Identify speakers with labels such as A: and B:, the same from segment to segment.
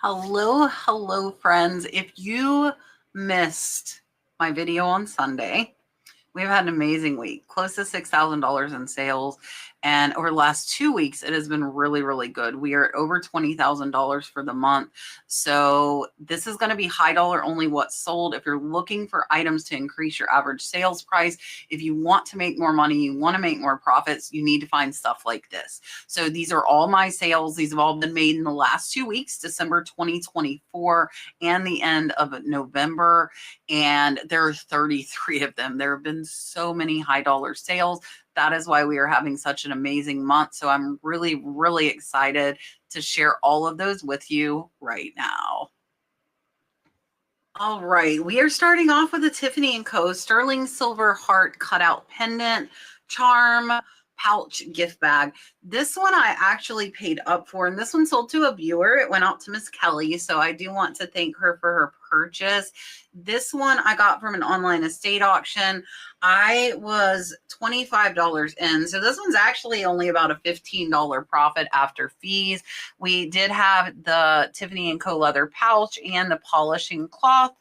A: Hello, friends. If you missed my video on Sunday, we've had an amazing week, close to $6,000 in sales. And over the last 2 weeks, it has been really, really good. We are at over $20,000 for the month. So this is going to be high dollar only what's sold. If you're looking for items to increase your average sales price, if you want to make more money, you want to make more profits, you need to find stuff like this. So these are all my sales. These have all been made in the last 2 weeks, December 2024 and the end of November. And there are 33 of them. There have been so many high dollar sales. That is why we are having such an amazing month. So I'm really, really excited to share all of those with you right now. All right, we are starting off with a Tiffany & Co. sterling silver heart cutout pendant, charm, pouch gift bag. This one I actually paid up for, and this one sold to a viewer. It went out to Miss Kelly, so I do want to thank her for her purchase. This one I got from an online estate auction. I was $25 in, so this one's actually only about a $15 profit after fees. We did have the Tiffany & Co. leather pouch and the polishing cloth.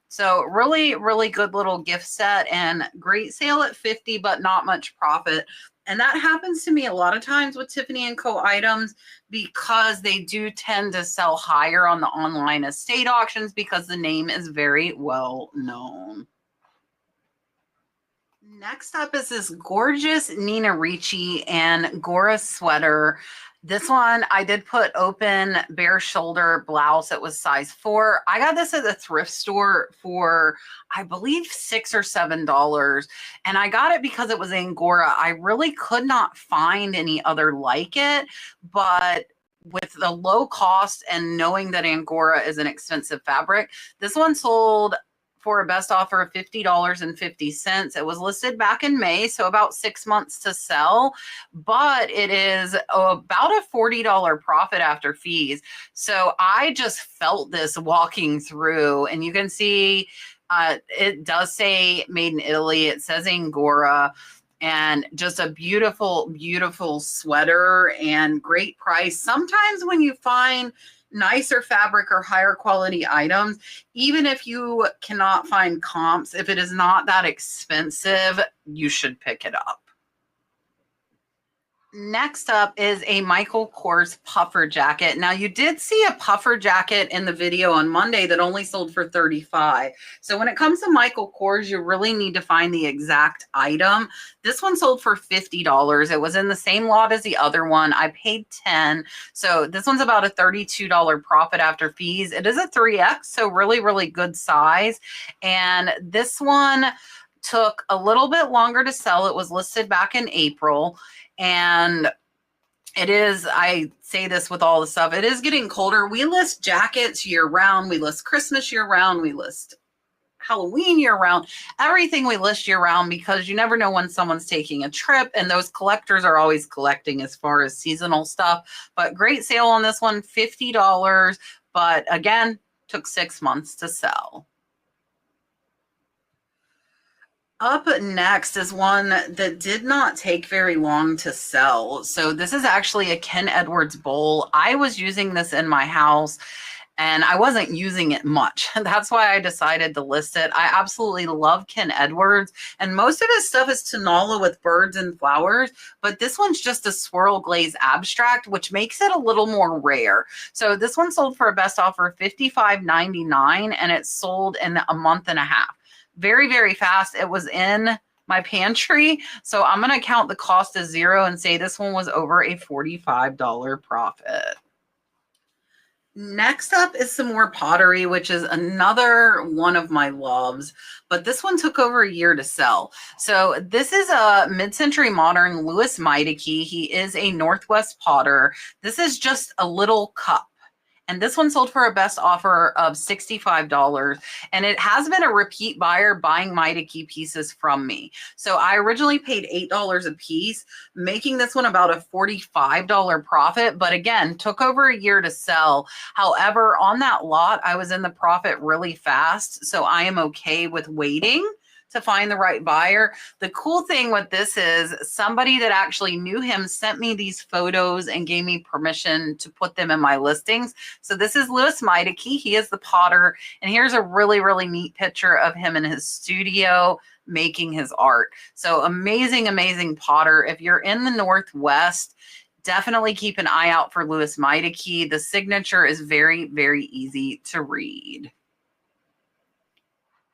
A: So really, really good little gift set and great sale at $50, but not much profit. And that happens to me a lot of times with Tiffany & Co. items because they do tend to sell higher on the online estate auctions because the name is very well known. Next up is this gorgeous Nina Ricci and Gora sweater. This one I did put open bare shoulder blouse. It was size 4. I got this at the thrift store for, I believe, $6 or $7. And I got it because it was Angora. I really could not find any other like it, but with the low cost and knowing that Angora is an expensive fabric, this one sold for a best offer of $50.50. It was listed back in May, so about 6 months to sell, but it is about a $40 profit after fees. So I just felt this walking through, and you can see it does say made in Italy. It says Angora. And just a beautiful, beautiful sweater and great price. Sometimes when you find nicer fabric or higher quality items, even if you cannot find comps, if it is not that expensive, you should pick it up. Next up is a Michael Kors puffer jacket. Now you did see a puffer jacket in the video on Monday that only sold for $35. So when it comes to Michael Kors, you really need to find the exact item. This one sold for $50. It was in the same lot as the other one. I paid $10. So this one's about a $32 profit after fees. It is a 3X, so really, really good size. And this one took a little bit longer to sell. It was listed back in April. And it is, I say this with all the stuff, it is getting colder. We list jackets year round. We list Christmas year round. We list Halloween year round. Everything we list year round because you never know when someone's taking a trip, and those collectors are always collecting as far as seasonal stuff. But great sale on this one, $50. But again, took 6 months to sell. Up next is one that did not take very long to sell. So this is actually a Ken Edwards bowl. I was using this in my house and I wasn't using it much. That's why I decided to list it. I absolutely love Ken Edwards, and most of his stuff is Tonala with birds and flowers, but this one's just a swirl glaze abstract, which makes it a little more rare. So this one sold for a best offer of $55.99, and it sold in a month and a half. Very, very fast. It was in my pantry. So I'm going to count the cost as 0 and say this one was over a $45 profit. Next up is some more pottery, which is another one of my loves, but this one took over a year to sell. So this is a mid-century modern Louis Mideke. He is a Northwest potter. This is just a little cup. And this one sold for a best offer of $65. And it has been a repeat buyer buying Mideke pieces from me. So I originally paid $8 a piece, making this one about a $45 profit. But again, took over a year to sell. However, on that lot, I was in the profit really fast. So I am okay with waiting to find the right buyer. The cool thing with this is somebody that actually knew him sent me these photos and gave me permission to put them in my listings. So this is Louis Mideke. He is the potter. And here's a really, really neat picture of him in his studio making his art. So amazing, amazing potter. If you're in the Northwest, definitely keep an eye out for Louis Mideke. The signature is very, very easy to read.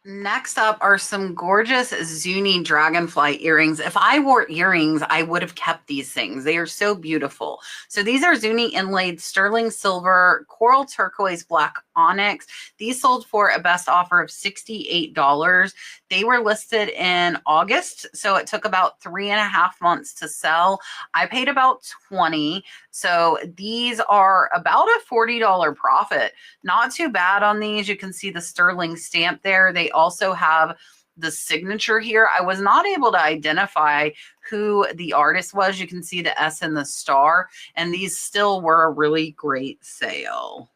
A: Next up are some gorgeous Zuni dragonfly earrings. If I wore earrings, I would have kept these things. They are so beautiful. So these are Zuni inlaid sterling silver, coral turquoise, black onyx. These sold for a best offer of $68. They were listed in August, so it took about 3.5 months to sell. I paid about $20. So these are about a $40 profit. Not too bad on these. You can see the sterling stamp there. They also have the signature here. I was not able to identify who the artist was. You can see the S and the star, and these still were a really great sale.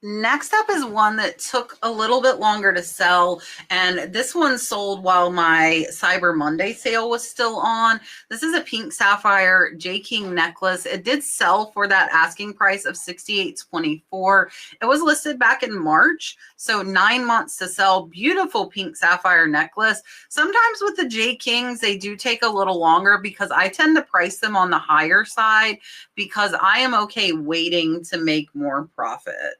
A: Next up is one that took a little bit longer to sell, and this one sold while my Cyber Monday sale was still on. This is a pink sapphire J. King necklace. It did sell for that asking price of $68.24. It was listed back in March, so 9 months to sell. Beautiful pink sapphire necklace. Sometimes with the J. Kings, they do take a little longer because I tend to price them on the higher side because I am okay waiting to make more profit.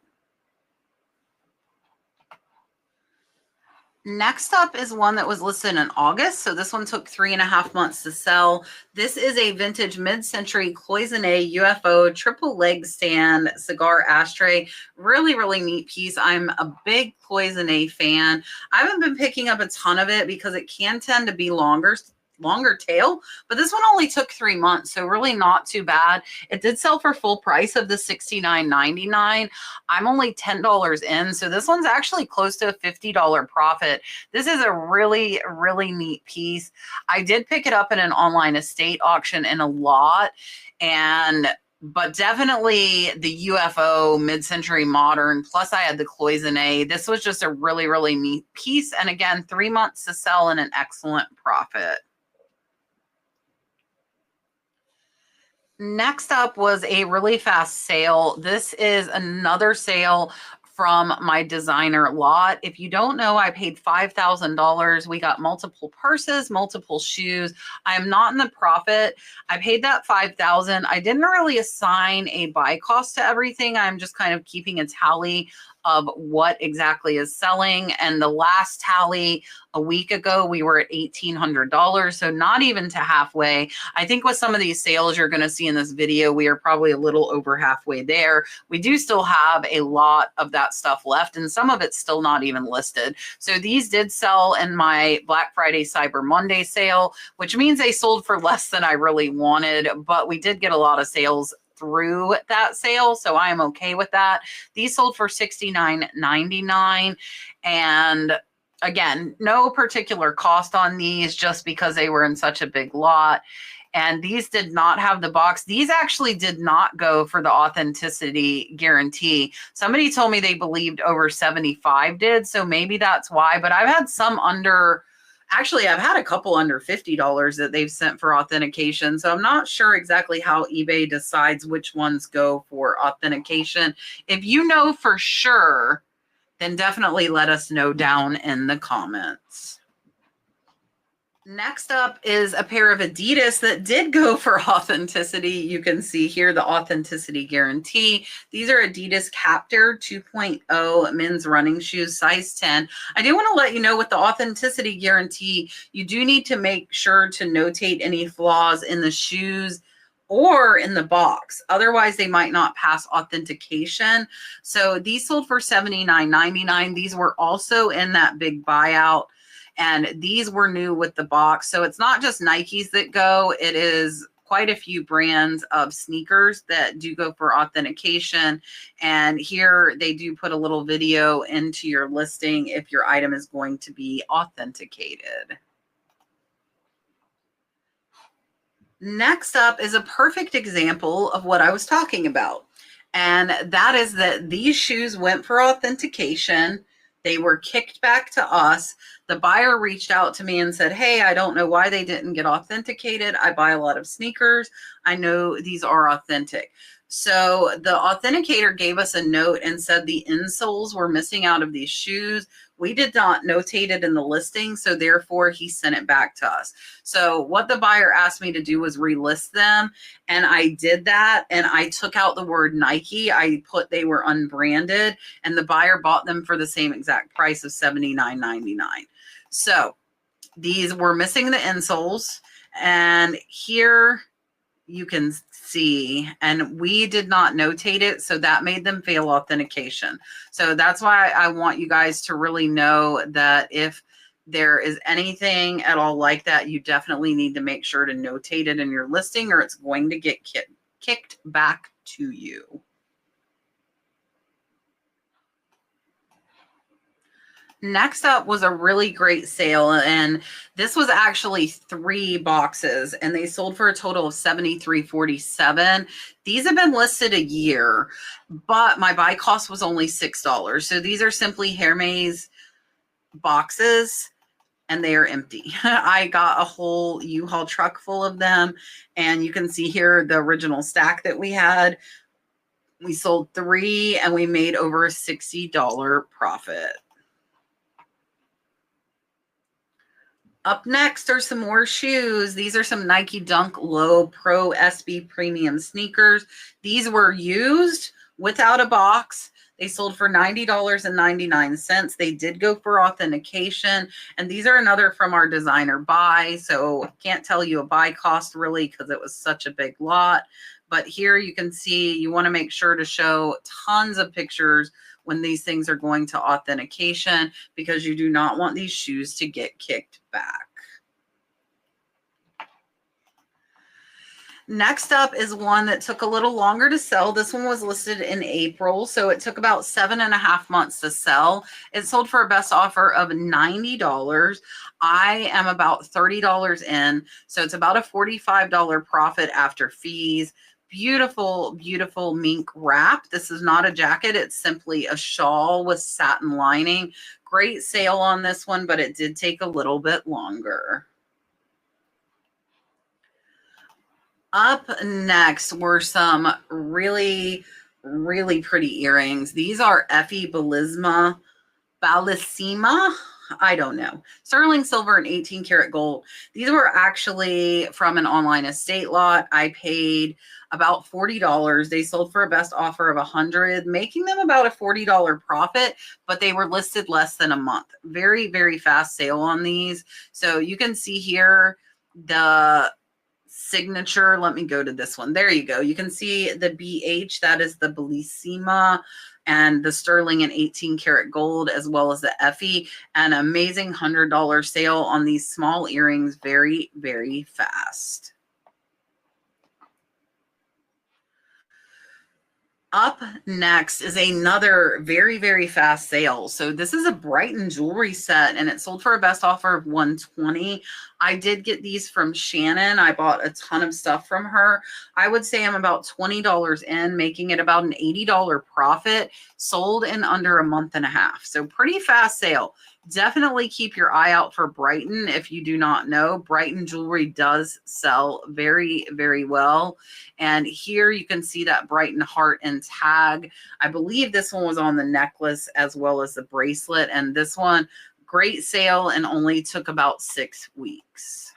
A: Next up is one that was listed in August. So this one took 3.5 months to sell. This is a vintage mid-century Cloisonné UFO triple leg stand cigar ashtray. Really, really neat piece. I'm a big Cloisonné fan. I haven't been picking up a ton of it because it can tend to be longer tail, but this one only took 3 months, so really not too bad. It did sell for full price of the $69.99. I'm only $10 in, so this one's actually close to a $50 profit. This is a really, really neat piece. I did pick it up in an online estate auction in a lot, but definitely the UFO mid-century modern, plus I had the Cloisonné. This was just a really, really neat piece, and again, 3 months to sell and an excellent profit. Next up was a really fast sale. This is another sale from my designer lot. If you don't know, I paid $5,000. We got multiple purses, multiple shoes. I am not in the profit. I paid that $5,000. I didn't really assign a buy cost to everything. I'm just kind of keeping a tally of what exactly is selling. And the last tally a week ago, we were at $1,800. So not even to halfway. I think with some of these sales you're going to see in this video, we are probably a little over halfway there. We do still have a lot of that stuff left, and some of it's still not even listed. So these did sell in my Black Friday Cyber Monday sale, which means they sold for less than I really wanted, but we did get a lot of sales through that sale, so I am okay with that. These sold for $69.99, and again, no particular cost on these just because they were in such a big lot. And these did not have the box. These actually did not go for the authenticity guarantee. Somebody told me they believed over 75 did, so maybe that's why. But I've had some under, actually I've had a couple under $50 that they've sent for authentication. So I'm not sure exactly how eBay decides which ones go for authentication. If you know for sure, then definitely let us know down in the comments. Next up is a pair of Adidas that did go for authenticity. You can see here the authenticity guarantee. These are Adidas Captor 2.0 men's running shoes, size 10. I do want to let you know with the authenticity guarantee, you do need to make sure to notate any flaws in the shoes or in the box. Otherwise, they might not pass authentication. So these sold for $79.99. These were also in that big buyout, and these were new with the box. So it's not just Nikes that go. It is quite a few brands of sneakers that do go for authentication. And here they do put a little video into your listing if your item is going to be authenticated. Next up is a perfect example of what I was talking about. And that is that these shoes went for authentication. They were kicked back to us. The buyer reached out to me and said, hey, I don't know why they didn't get authenticated. I buy a lot of sneakers. I know these are authentic. So the authenticator gave us a note and said the insoles were missing out of these shoes. We did not notate it in the listing, so therefore he sent it back to us. So what the buyer asked me to do was relist them, and I did that, and I took out the word Nike. I put they were unbranded, and the buyer bought them for the same exact price of $79.99. So these were missing the insoles, and here you can see, and we did not notate it, so that made them fail authentication. So that's why I want you guys to really know that if there is anything at all like that, you definitely need to make sure to notate it in your listing, or it's going to get kicked back to you. Next up was a really great sale, and this was actually 3 boxes, and they sold for a total of $73.47. These have been listed a year, but my buy cost was only $6. So these are simply Hermes boxes, and they are empty. I got a whole U-Haul truck full of them, and you can see here the original stack that we had. We sold 3, and we made over a $60 profit. Up next are some more shoes. These are some Nike Dunk Low Pro SB Premium sneakers. These were used without a box. They sold for $90.99. They did go for authentication. And these are another from our designer buy. So can't tell you a buy cost really because it was such a big lot. But here you can see you want to make sure to show tons of pictures when these things are going to authentication, because you do not want these shoes to get kicked back. Next up is one that took a little longer to sell. This one was listed in April, so it took about 7.5 months to sell. It sold for a best offer of $90. I am about $30 in, so it's about a $45 profit after fees. Beautiful, beautiful mink wrap. This is not a jacket. It's simply a shawl with satin lining. Great sale on this one, but it did take a little bit longer. Up next were some really, really pretty earrings. These are Effie Bellissima. I don't know. Sterling silver and 18 karat gold. These were actually from an online estate lot. I paid about $40. They sold for a best offer of $100, making them about a $40 profit, but they were listed less than a month. Very, very fast sale on these. So you can see here the signature. Let me go to this one. There you go. You can see the BH, that is the Bellissima, and the sterling and 18 karat gold, as well as the Effie. An amazing $100 sale on these small earrings. Very, very fast. Up next is another very, very fast sale. So this is a Brighton jewelry set, and it sold for a best offer of $120. I did get these from Shannon. I bought a ton of stuff from her. I would say I'm about $20 in, making it about an $80 profit, sold in under a month and a half. So pretty fast sale. Definitely keep your eye out for Brighton. If you do not know, Brighton jewelry does sell very, very well. And here you can see that Brighton heart and tag. I believe this one was on the necklace as well as the bracelet. And this one, great sale, and only took about 6 weeks.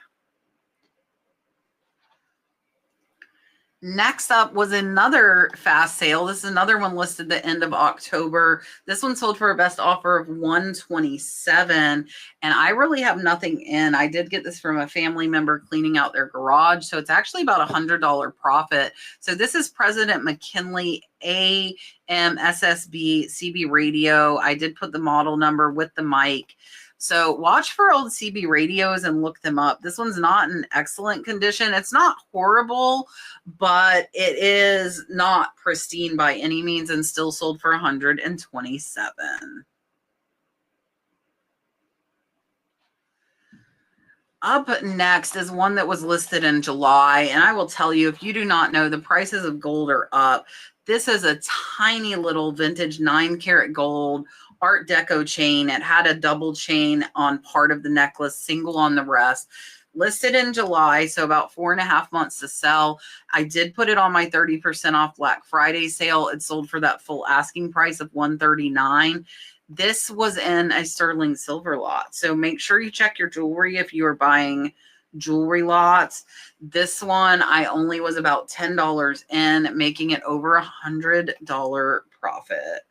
A: Next up was another fast sale. This is another one listed the end of October. This one sold for a best offer of $127, and I really have nothing in. I did get this from a family member cleaning out their garage, so it's actually about a $100 profit. So this is President McKinley AM/SSB CB radio. I did put the model number with the mic. So watch for old CB radios and look them up. This one's not in excellent condition. It's not horrible, but it is not pristine by any means, and still sold for $127. Up next is one that was listed in July, and I will tell you, if you do not know, the prices of gold are up. This is a tiny little vintage 9 karat gold Art Deco chain. It had a double chain on part of the necklace, single on the rest. Listed in July, so about 4.5 months to sell. I did put it on my 30% off Black Friday sale. It sold for that full asking price of $139. This was in a sterling silver lot. So make sure you check your jewelry if you are buying jewelry lots. This one, I only was about $10 in, making it over $100 profit.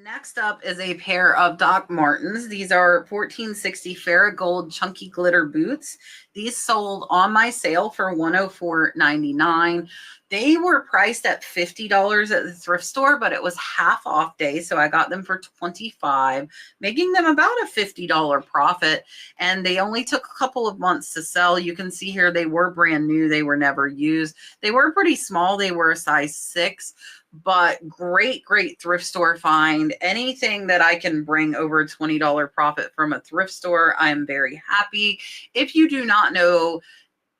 A: Next up is a pair of Doc Martens. These are 1460 Farrah Gold Chunky Glitter Boots. These sold on my sale for $104.99. They were priced at $50 at the thrift store, but it was half off day, so I got them for $25, making them about a $50 profit, and they only took a couple of months to sell. You can see here they were brand new. They were never used. They were pretty small. They were a size 6. But great thrift store find. Anything that I can bring over a $20 profit from a thrift store, I'm very happy. If you do not know,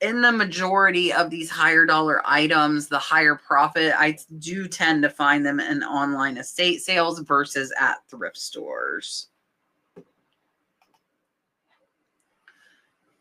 A: in the majority of these higher dollar items, the higher profit, I do tend to find them in online estate sales versus at thrift stores.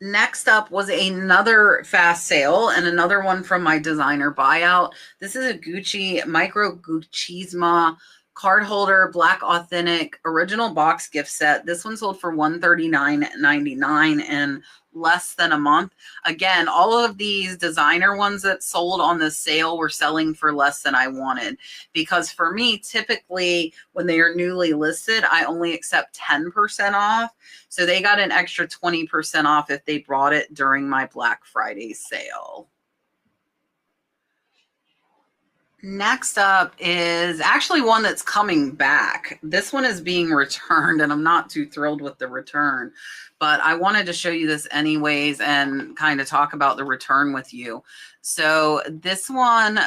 A: Next up was another fast sale and another one from my designer buyout. This is a Gucci Micro Guccisma card holder, black authentic original box gift set. This one sold for $139.99 in less than a month. Again, all of these designer ones that sold on the sale were selling for less than I wanted, because for me, typically when they are newly listed, I only accept 10% off. So they got an extra 20% off if they brought it during my Black Friday sale. Next up is actually one that's coming back. This one is being returned, and I'm not too thrilled with the return, but I wanted to show you this anyways and kind of talk about the return with you. So this one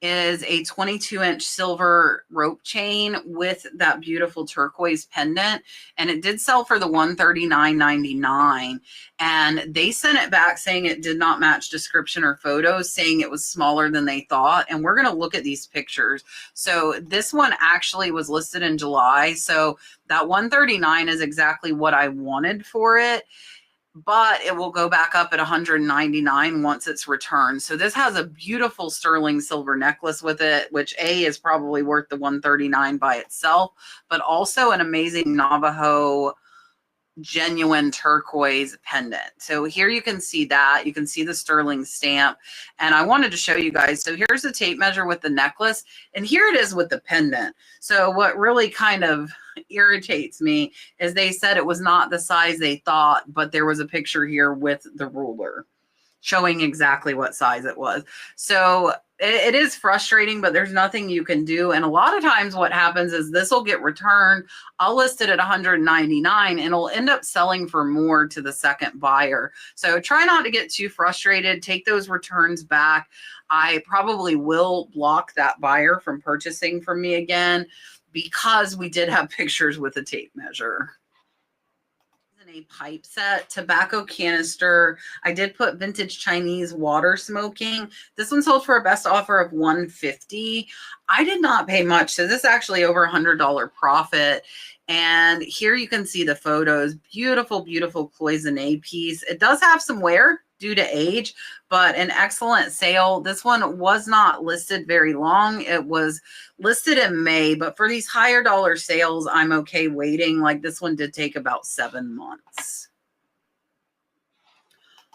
A: is a 22-inch silver rope chain with that beautiful turquoise pendant, and it did sell for the $139.99, and they sent it back saying it did not match description or photos, saying it was smaller than they thought. And we're going to look at these pictures. So this one actually was listed in July, so that $139 is exactly what I wanted for it, but it will go back up at $199 once it's returned. So this has a beautiful sterling silver necklace with it, which A, is probably worth the $139 by itself, but also an amazing Navajo genuine turquoise pendant. So here you can see that. You can see the sterling stamp. And I wanted to show you guys. So here's the tape measure with the necklace, and here it is with the pendant. So what really kind of irritates me is they said it was not the size they thought, but there was a picture here with the ruler showing exactly what size it was. So it is frustrating, but there's nothing you can do. And a lot of times what happens is this will get returned. I'll list it at $199 and it'll end up selling for more to the second buyer. So try not to get too frustrated. Take those returns back. I probably will block that buyer from purchasing from me again, because we did have pictures with a tape measure. A pipe set, tobacco canister. I did put vintage Chinese water smoking. This one sold for a best offer of $150. I did not pay much, so this is actually over $100 profit. And here you can see the photos. Beautiful, beautiful cloisonné piece. It does have some wear due to age, but an excellent sale. This one was not listed very long. It was listed in May, but for these higher dollar sales, I'm okay waiting. Like this one did take about 7 months.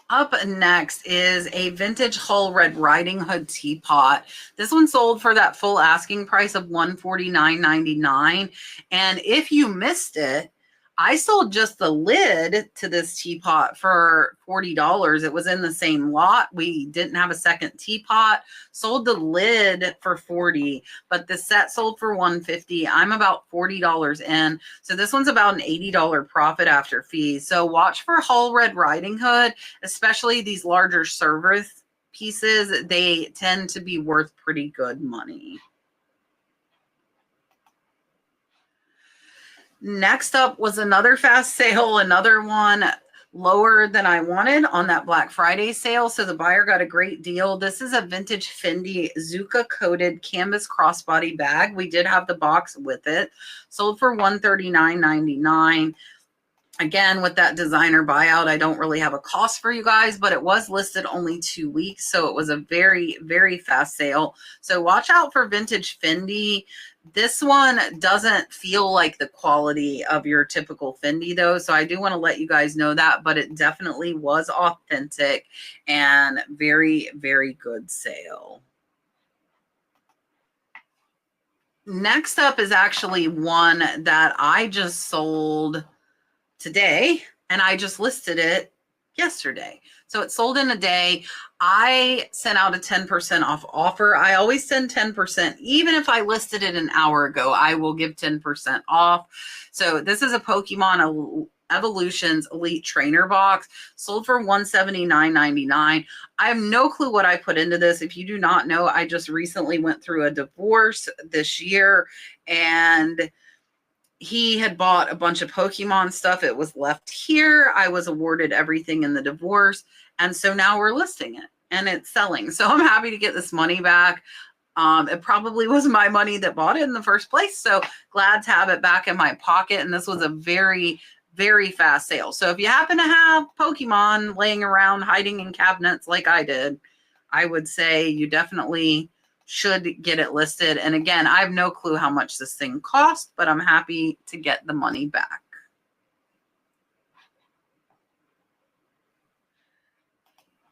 A: Up next is a vintage Hull Red Riding Hood teapot. This one sold for that full asking price of $149.99. And if you missed it, I sold just the lid to this teapot for $40. It was in the same lot. We didn't have a second teapot. Sold the lid for $40, but the set sold for $150. I'm about $40 in. So this one's about an $80 profit after fees. So watch for Hull Red Riding Hood, especially these larger service pieces. They tend to be worth pretty good money. Next up was another fast sale, another one lower than I wanted on that Black Friday sale. So the buyer got a great deal. This is a vintage Fendi Zucca coated canvas crossbody bag. We did have the box with it. Sold for $139.99. Again, with that designer buyout, I don't really have a cost for you guys, but it was listed only 2 weeks. So it was a very, very fast sale. So watch out for vintage Fendi. This one doesn't feel like the quality of your typical Fendi though. So I do want to let you guys know that, but it definitely was authentic and very, very good sale. Next up is actually one that I just sold today, and I just listed it yesterday. So it sold in a day. I sent out a 10% off offer. I always send 10%. Even if I listed it an hour ago, I will give 10% off. So this is a Pokemon Evolutions Elite Trainer box, sold for $179.99. I have no clue what I put into this. If you do not know, I just recently went through a divorce this year, and he had bought a bunch of Pokemon stuff. It was left here. I was awarded everything in the divorce. And so now we're listing it and it's selling. So I'm happy to get this money back. It probably was my money that bought it in the first place. So glad to have it back in my pocket. And this was a very, very fast sale. So if you happen to have Pokemon laying around hiding in cabinets like I did, I would say you definitely should get it listed. And again, I have no clue how much this thing cost, but I'm happy to get the money back.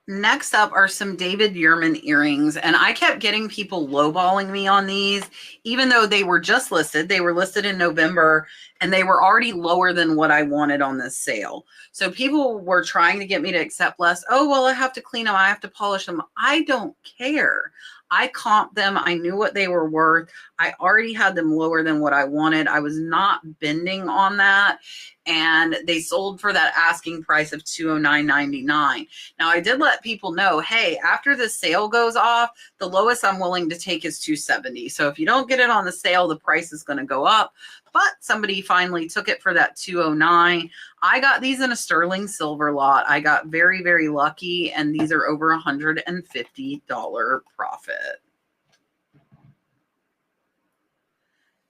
A: Next up are some David Yurman earrings, and I kept getting people lowballing me on these, even though they were just listed. They were listed in November, and they were already lower than what I wanted on this sale. So people were trying to get me to accept less. Oh, well, I have to clean them. I have to polish them. I don't care. I comped them. I knew what they were worth. I already had them lower than what I wanted. I was not bending on that. And they sold for that asking price of $209.99. Now, I did let people know, hey, after the sale goes off, the lowest I'm willing to take is $270. So if you don't get it on the sale, the price is going to go up. But somebody finally took it for that $209. I got these in a sterling silver lot. I got very, very lucky, and these are over $150 profit.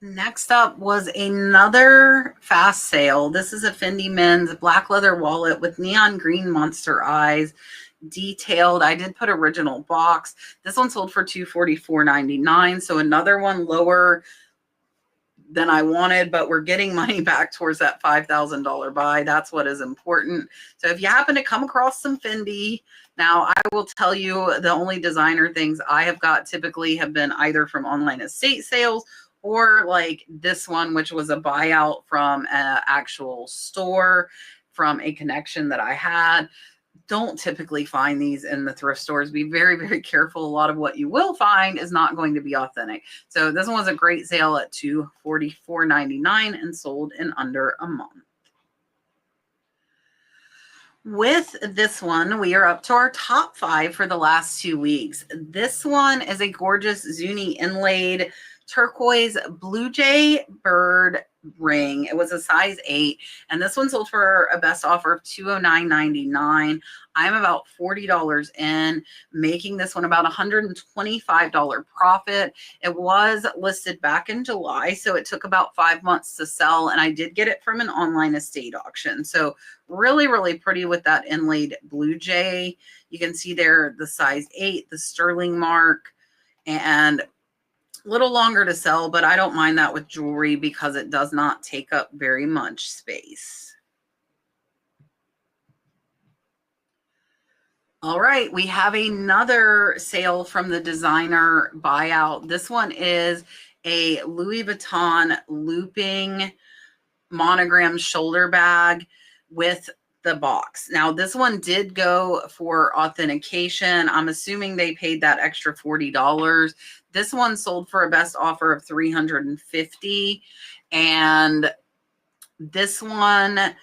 A: Next up was another fast sale. This is a Fendi men's black leather wallet with neon green monster eyes, detailed. I did put original box. This one sold for $244.99. So another one lower than I wanted, but we're getting money back towards that $5,000 buy. That's what is important. So if you happen to come across some Fendi, now I will tell you the only designer things I have got typically have been either from online estate sales or like this one, which was a buyout from an actual store from a connection that I had. Don't typically find these in the thrift stores. Be very, very careful. A lot of what you will find is not going to be authentic. So this one was a great sale at $244.99 and sold in under a month. With this one, we are up to our top 5 for the last 2 weeks. This one is a gorgeous Zuni inlaid turquoise blue jay bird ring. It was a size 8, and this one sold for a best offer of $209.99. I'm about $40 in, making this one about $125 profit. It was listed back in July, so it took about 5 months to sell, and I did get it from an online estate auction. So really, really pretty with that inlaid blue jay. You can see there the size 8, the sterling mark, and a little longer to sell, but I don't mind that with jewelry because it does not take up very much space. All right, we have another sale from the designer buyout. This one is a Louis Vuitton looping monogram shoulder bag with the box. Now, this one did go for authentication. I'm assuming they paid that extra $40. This one sold for a best offer of $350, and this one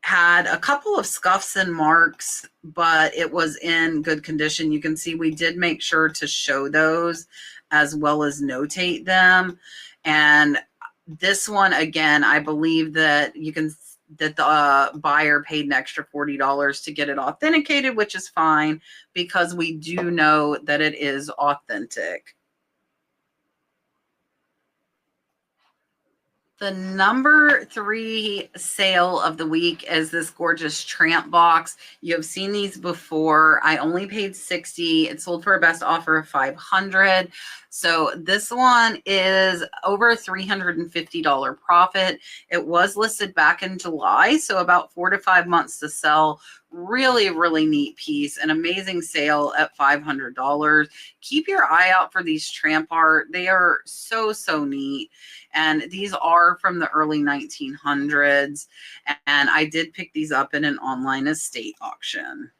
A: had a couple of scuffs and marks, but it was in good condition. You can see we did make sure to show those as well as notate them. And this one, again, I believe that you can that the buyer paid an extra $40 to get it authenticated, which is fine because we do know that it is authentic. The number 3 sale of the week is this gorgeous tramp box. You have seen these before. I only paid $60. It sold for a best offer of $500. So this one is over a $350 profit. It was listed back in July, so about 4 to 5 months to sell. Really, really neat piece. An amazing sale at $500. Keep your eye out for these tramp art. They are so, so neat. And these are from the early 1900s. And I did pick these up in an online estate auction.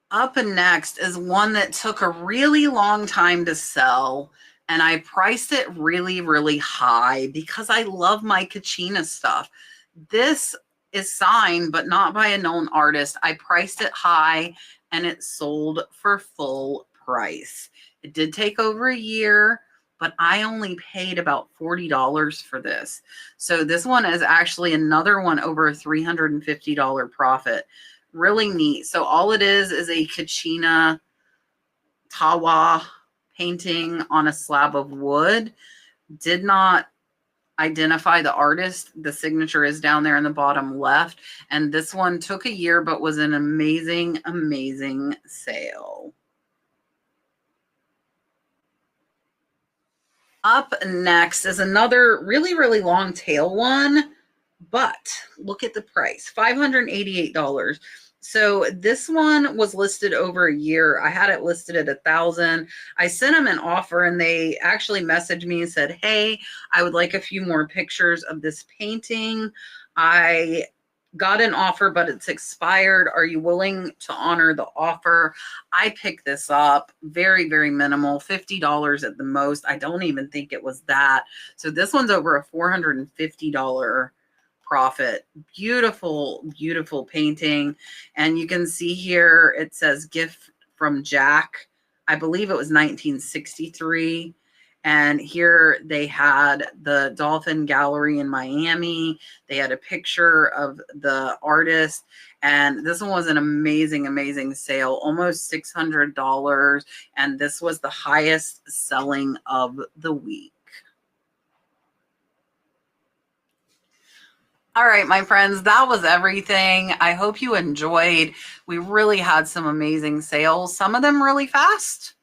A: Up next is one that took a really long time to sell. And I priced it really, really high because I love my Kachina stuff. This is signed, but not by a known artist. I priced it high and it sold for full price. It did take over a year, but I only paid about $40 for this. So this one is actually another one over a $350 profit. Really neat. So all it is a Kachina tawa painting on a slab of wood. Did not identify the artist. The signature is down there in the bottom left. And this one took a year, but was an amazing, amazing sale. Up next is another really, really long tail one, but look at the price, $588. So this one was listed over a year. I had it listed at $1,000. I sent them an offer and they actually messaged me and said, hey, I would like a few more pictures of this painting. I got an offer, but it's expired. Are you willing to honor the offer? I picked this up. Very, very minimal, $50 at the most. I don't even think it was that. So this one's over a $450 profit. Beautiful, beautiful painting. And you can see here, it says gift from Jack. I believe it was 1963. And here they had the Dolphin Gallery in Miami. They had a picture of the artist. And this one was an amazing, amazing sale, almost $600. And this was the highest selling of the week. All right, my friends, that was everything. I hope you enjoyed. We really had some amazing sales, some of them really fast.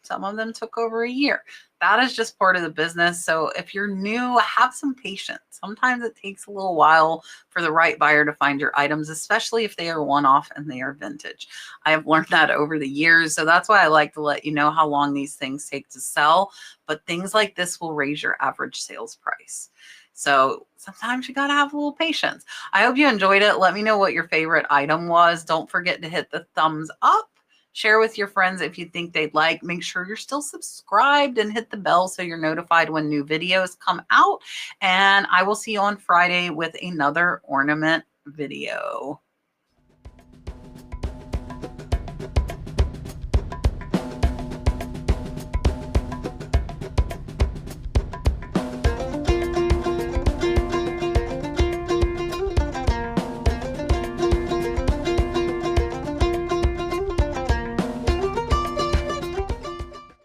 A: Some of them took over a year. That is just part of the business. So if you're new, have some patience. Sometimes it takes a little while for the right buyer to find your items, especially if they are one-off and they are vintage. I have learned that over the years. So that's why I like to let you know how long these things take to sell. But things like this will raise your average sales price. So sometimes you got to have a little patience. I hope you enjoyed it. Let me know what your favorite item was. Don't forget to hit the thumbs up. Share with your friends if you think they'd like. Make sure you're still subscribed and hit the bell so you're notified when new videos come out. And I will see you on Friday with another ornament video.